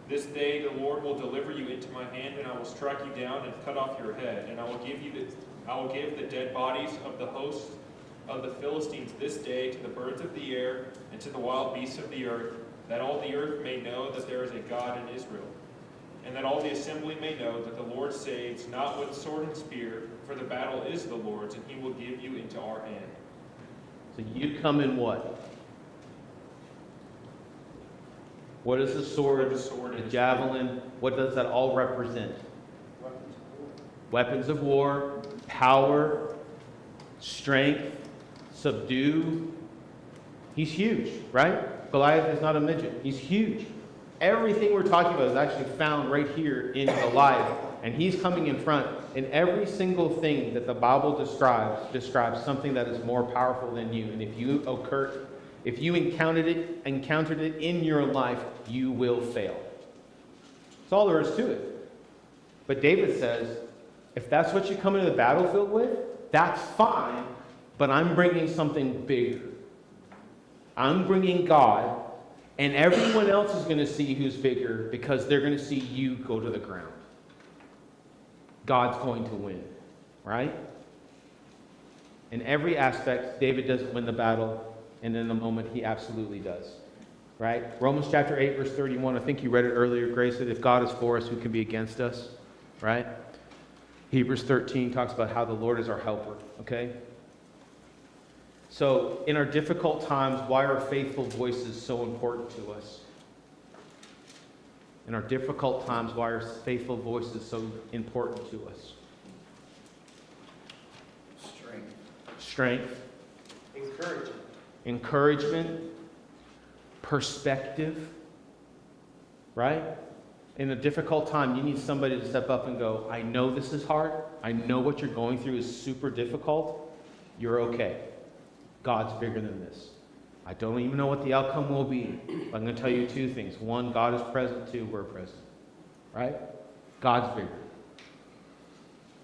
[SPEAKER 2] This day the Lord will deliver you into my hand, and I will strike you down and cut off your head, and I will give the dead bodies of the hosts of the Philistines this day to the birds of the air and to the wild beasts of the earth, that all the earth may know that there is a God in Israel. And that all the assembly may know that the Lord saves, not with sword and spear, for the battle is the Lord's, and he will give you into our hand.
[SPEAKER 1] So you come in what? What is the sword, the javelin? What does that all represent? Weapons of war, power, strength, subdue. He's huge, right? Goliath is not a midget. He's huge. Everything we're talking about is actually found right here in Goliath, and he's coming in front. And every single thing that the Bible describes something that is more powerful than you. And if you encountered it in your life, you will fail. That's all there is to it. But David says, if that's what you come into the battlefield with, that's fine, but I'm bringing something bigger. I'm bringing God. And everyone else is going to see who's bigger because they're going to see you go to the ground. God's going to win, right? In every aspect, David doesn't win the battle, and in a moment, he absolutely does, right? Romans chapter 8, verse 31, I think you read it earlier, Grace, that if God is for us, who can be against us, right? Hebrews 13 talks about how the Lord is our helper, okay? So, in our difficult times, why are faithful voices so important to us? In our difficult times, why are faithful voices so important to us? Strength. Encouragement. Perspective. Right? In a difficult time, you need somebody to step up and go, I know this is hard. I know what you're going through is super difficult. You're okay. God's bigger than this. I don't even know what the outcome will be. But I'm going to tell you two things. One, God is present. Two, we're present. Right? God's bigger.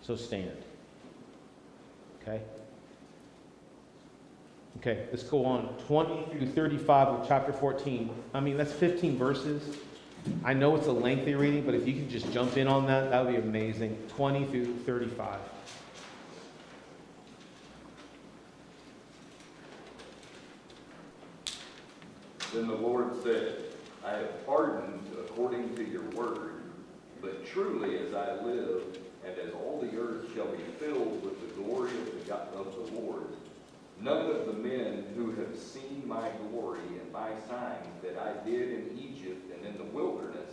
[SPEAKER 1] So stand. Okay? Okay, let's go on. 20 through 35 of chapter 14. I mean, that's 15 verses. I know it's a lengthy reading, but if you could just jump in on that, that would be amazing. 20 through 35.
[SPEAKER 16] Then the Lord said, I have pardoned according to your word, but truly as I live, and as all the earth shall be filled with the glory of the Lord, none of the men who have seen my glory and my signs that I did in Egypt and in the wilderness,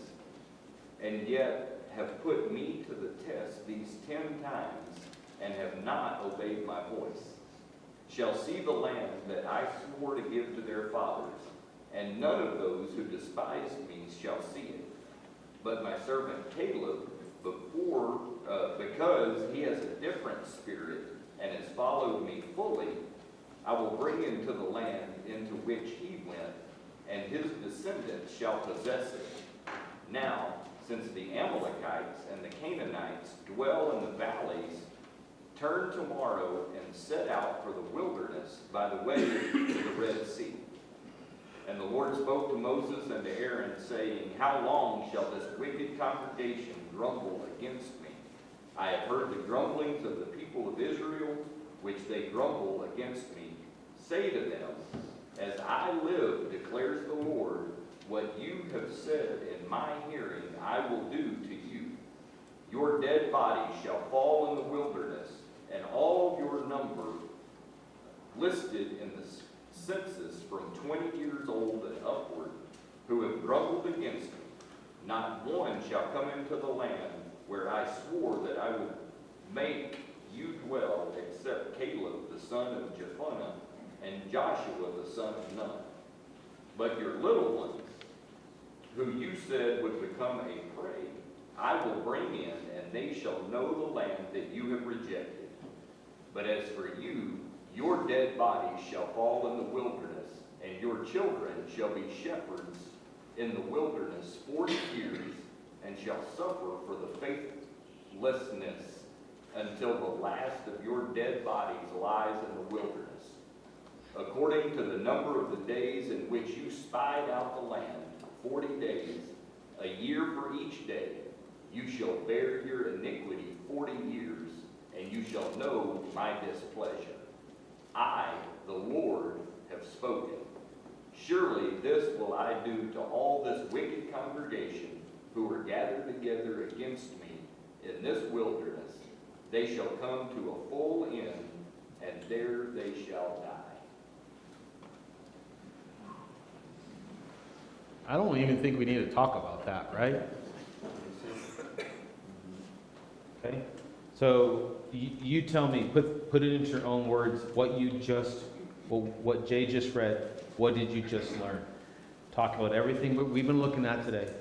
[SPEAKER 16] and yet have put me to the test these 10 times, and have not obeyed my voice, shall see the land that I swore to give to their fathers, and none of those who despised me shall see it. But my servant Caleb, because he has a different spirit and has followed me fully, I will bring him to the land into which he went, and his descendants shall possess it. Now, since the Amalekites and the Canaanites dwell in the valleys, turn tomorrow and set out for the wilderness by the way to the Red Sea. And the Lord spoke to Moses and to Aaron, saying, How long shall this wicked congregation grumble against me? I have heard the grumblings of the people of Israel, which they grumble against me. Say to them, As I live, declares the Lord, what you have said in my hearing I will do to you. Your dead bodies shall fall in the wilderness, and all your number listed in the census from 20 years old and upward who have grumbled against me. Not one shall come into the land where I swore that I would make you dwell, except Caleb the son of Jephunneh and Joshua the son of Nun. But your little ones, who you said would become a prey, I will bring in, and they shall know the land that you have rejected. But as for you, your dead bodies shall fall in the wilderness, and your children shall be shepherds in the wilderness 40 years, and shall suffer for the faithlessness until the last of your dead bodies lies in the wilderness. According to the number of the days in which you spied out the land, 40 days, a year for each day, you shall bear your iniquity 40 years, and you shall know my displeasure. I, the Lord, have spoken. Surely this will I do to all this wicked congregation who are gathered together against me in this wilderness. They shall come to a full end, and there they shall die.
[SPEAKER 1] I don't even think we need to talk about that, right? Okay, so you tell me, put it into your own words, what Jay just read, what did you just learn? Talk about everything we've been looking at today.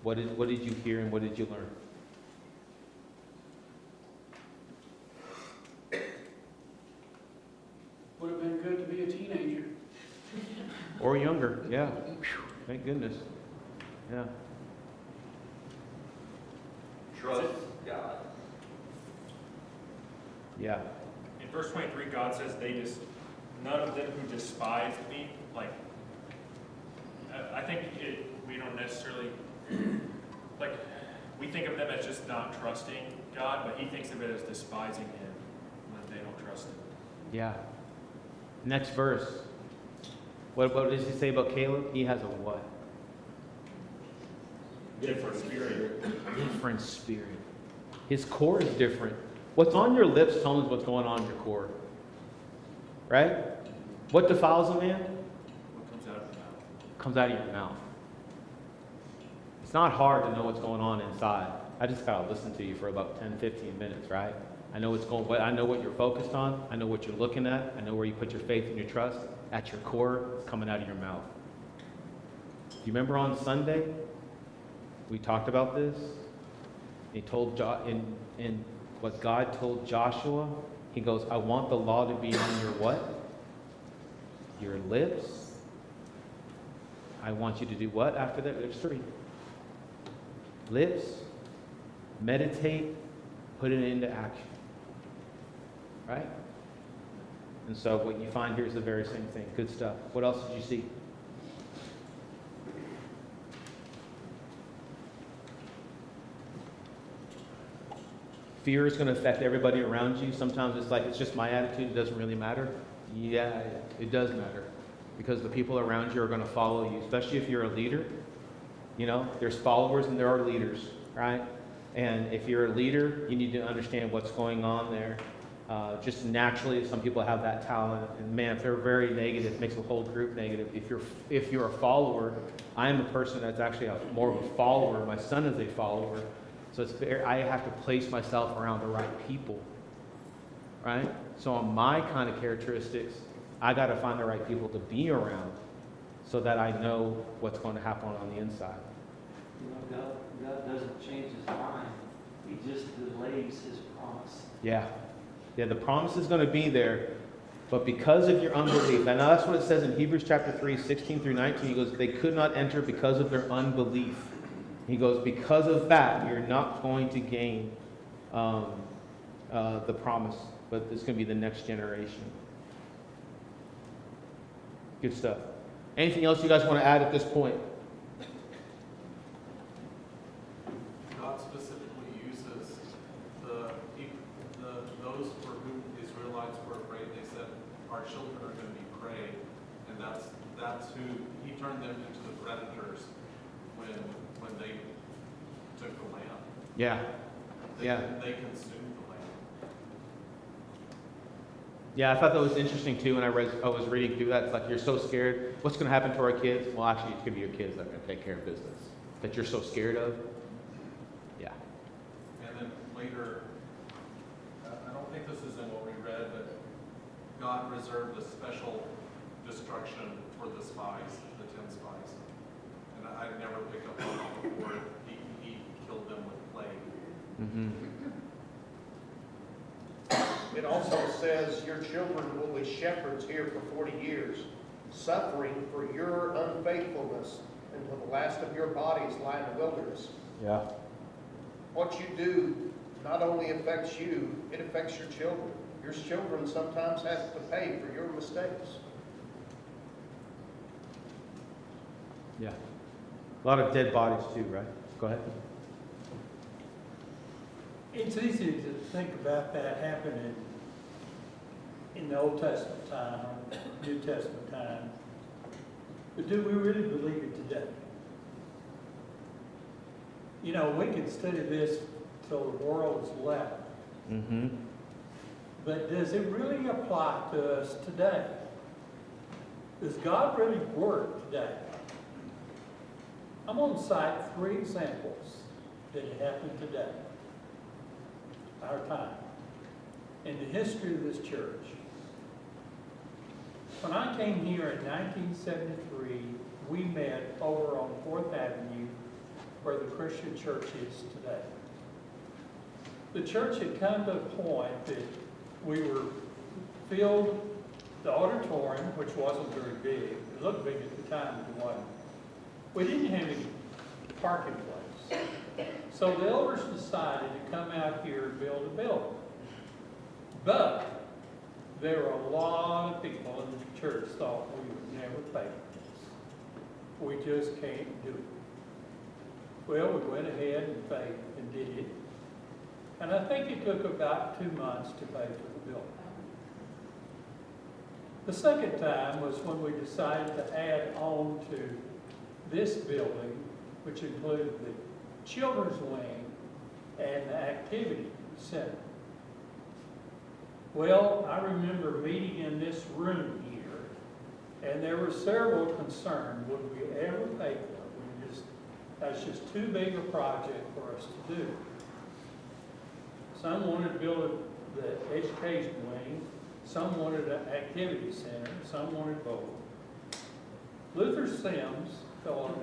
[SPEAKER 1] What did you hear and what did you learn?
[SPEAKER 15] Would have been good to be a teenager.
[SPEAKER 1] Or younger, yeah. Whew, thank goodness. Yeah.
[SPEAKER 16] Trust God.
[SPEAKER 1] Yeah.
[SPEAKER 2] In verse 23, God says none of them who despised me, like, I think we don't necessarily, like, we think of them as just not trusting God, but he thinks of it as despising him when they don't trust him.
[SPEAKER 1] Yeah. Next verse. What does he say about Caleb? He has a what?
[SPEAKER 2] Different spirit.
[SPEAKER 1] Different spirit. His core is different. What's on your lips tells us what's going on in your core. Right? What defiles a man?
[SPEAKER 2] What comes out of your mouth?
[SPEAKER 1] Comes out of your mouth. It's not hard to know what's going on inside. I just gotta listen to you for about 10, 15 minutes, right? I know I know what you're focused on. I know what you're looking at. I know where you put your faith and your trust. At your core, it's coming out of your mouth. Do you remember on Sunday? We talked about this. He told in what God told Joshua, he goes, I want the law to be on your what? Your lips. I want you to do what after that? There's 3. Lips, meditate, put it into action. Right? And so what you find here is the very same thing. Good stuff. What else did you see? Fear is going to affect everybody around you. Sometimes it's like, it's just my attitude, it doesn't really matter. Yeah, it does matter. Because the people around you are going to follow you, especially if you're a leader. You know, there's followers and there are leaders, right? And if you're a leader, you need to understand what's going on there. Just naturally, some people have that talent, and man, if they're very negative, it makes the whole group negative. If you're a follower, I am a person that's actually more of a follower. My son is a follower, so I have to place myself around the right people, right? So on my kind of characteristics, I got to find the right people to be around, so that I know what's going to happen on the inside.
[SPEAKER 5] You know, God doesn't change his mind. He just delays his promise.
[SPEAKER 1] Yeah. Yeah, the promise is going to be there, but because of your unbelief, and that's what it says in Hebrews chapter 3, 16 through 19, he goes, they could not enter because of their unbelief. He goes, because of that, you're not going to gain the promise, but it's going to be the next generation. Good stuff. Anything else you guys want to add at this point?
[SPEAKER 14] God specifically uses those for whom the Israelites were afraid. They said, our children are going to be prey. And that's who, he turned them into the predators when they took the land.
[SPEAKER 1] Yeah.
[SPEAKER 14] They consumed the land.
[SPEAKER 1] Yeah, I thought that was interesting too when I was reading through that. It's like you're so scared. What's going to happen to our kids? Well, actually, it's going to be your kids that are going to take care of business that you're so scared of. Yeah.
[SPEAKER 14] And then later, I don't think this is in what we read, but God reserved a special destruction for the spies, the 10 spies. And I'd never picked up on that before. He killed them with plague.
[SPEAKER 1] Mm-hmm.
[SPEAKER 6] It also says, your children will be shepherds here for 40 years, suffering for your unfaithfulness until the last of your bodies lie in the wilderness.
[SPEAKER 1] Yeah.
[SPEAKER 6] What you do not only affects you, it affects your children. Your children sometimes have to pay for your mistakes.
[SPEAKER 1] Yeah. A lot of dead bodies too, right? Go ahead.
[SPEAKER 15] It's easy to think about that happening in the Old Testament time or New Testament time. But do we really believe it today? You know, we can study this till the world is left.
[SPEAKER 1] Mm-hmm.
[SPEAKER 15] But does it really apply to us today? Does God really work today? I'm going to cite 3 examples that it happened today, our time, in the history of this church. When I came here in 1973, we met over on 4th Avenue where the Christian church is today. The church had come to a point that we were filled the auditorium, which wasn't very big. It looked big at the time, but it wasn't. We didn't have any parking place. So the elders decided to come out here and build a building. But there were a lot of people in the church thought we would never pay for this. We just can't do it. Well, we went ahead and paid and did it. And I think it took about 2 months to pay for the building. The second time was when we decided to add on to this building, which included the children's wing and the activity center. Well, I remember meeting in this room here, and there were several concerns. Would we ever pay for it? That's just too big a project for us to do. Some wanted to build the education wing, some wanted an activity center, some wanted both. Luther Sims, fellow,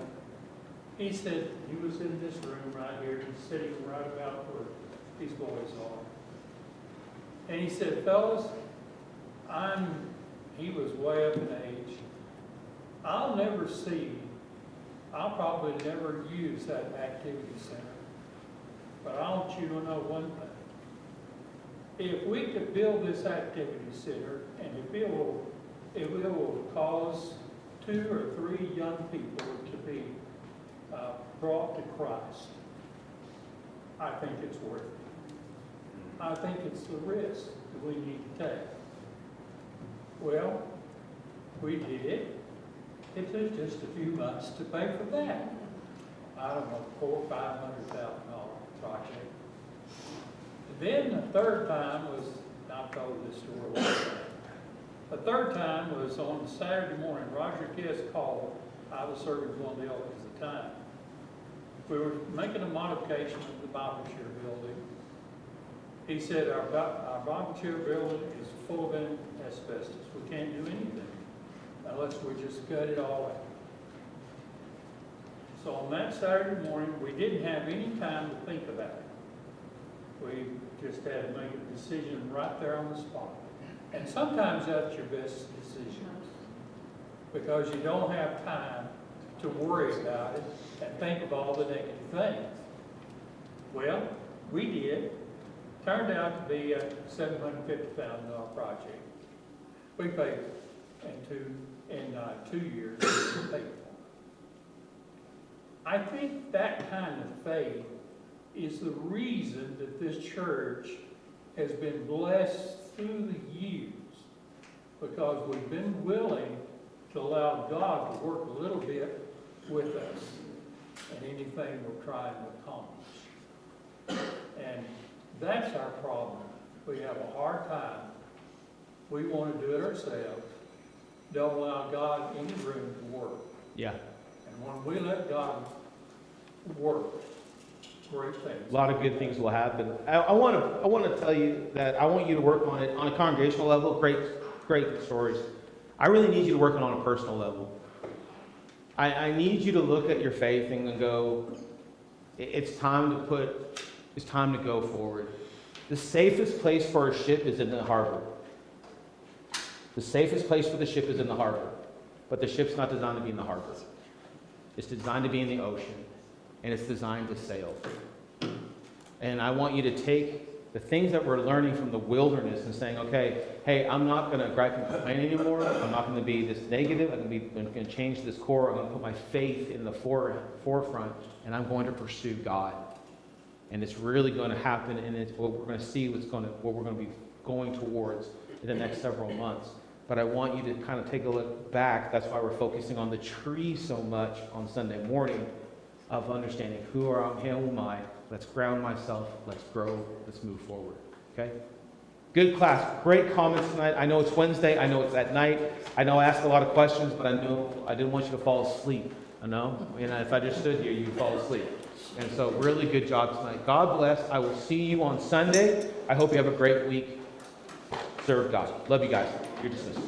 [SPEAKER 15] he said, he was in this room right here, he's sitting right about where these boys are. And he said, fellas, he was way up in age. I'll probably never use that activity center. But I want you to know one thing. If we could build this activity center, and if it will cause 2 or 3 young people to be brought to Christ, I think it's worth it. I think it's the risk that we need to take. Well, we did it. It took just a few months to pay for that. I don't know, $400,000 or $500,000 project. Then the third time was, I've told this story once. The third time was on Saturday morning. Roger Kiss called. I was serving as one of the elders at the time. We were making a modification of the Bible chair building. He said, our Bible chair building is full of asbestos. We can't do anything unless we just cut it all out. So on that Saturday morning, we didn't have any time to think about it. We just had to make a decision right there on the spot. And sometimes that's your best decision, because you don't have time to worry about it and think of all the negative things. Well, we did. Turned out to be a $750,000 project. We paid in 2 years. We paid for it. I think that kind of faith is the reason that this church has been blessed through the years, because we've been willing to allow God to work a little bit with us in anything we're trying to accomplish. And that's our problem. We have a hard time we want to do it ourselves, don't allow God any room to work.
[SPEAKER 1] Yeah.
[SPEAKER 15] And when we let God work, great things.
[SPEAKER 1] A lot of good things will happen. I want to tell you that I want you to work on it on a congregational level. Great stories. I really need you to work on a personal level. I need you to look at your faith and go, it's time to go forward. The safest place for a ship is in the harbor. The safest place for the ship is in the harbor. But the ship's not designed to be in the harbor. It's designed to be in the ocean. And it's designed to sail. And I want you to take the things that we're learning from the wilderness and saying, okay, hey, I'm not going to gripe and complain anymore. I'm not going to be this negative. I'm going to change this core. I'm going to put my faith in the forefront, and I'm going to pursue God. And it's really going to happen, and it's what we're going to see what we're going to be going towards in the next several months. But I want you to kind of take a look back. That's why we're focusing on the tree so much on Sunday morning, of understanding who am I. Let's ground myself. Let's grow. Let's move forward. Okay? Good class. Great comments tonight. I know it's Wednesday. I know it's at night. I know I asked a lot of questions, but I know I didn't want you to fall asleep. I know? And if I just stood here, you'd fall asleep. And so really good job tonight. God bless. I will see you on Sunday. I hope you have a great week. Serve God. Love you guys. You're dismissed.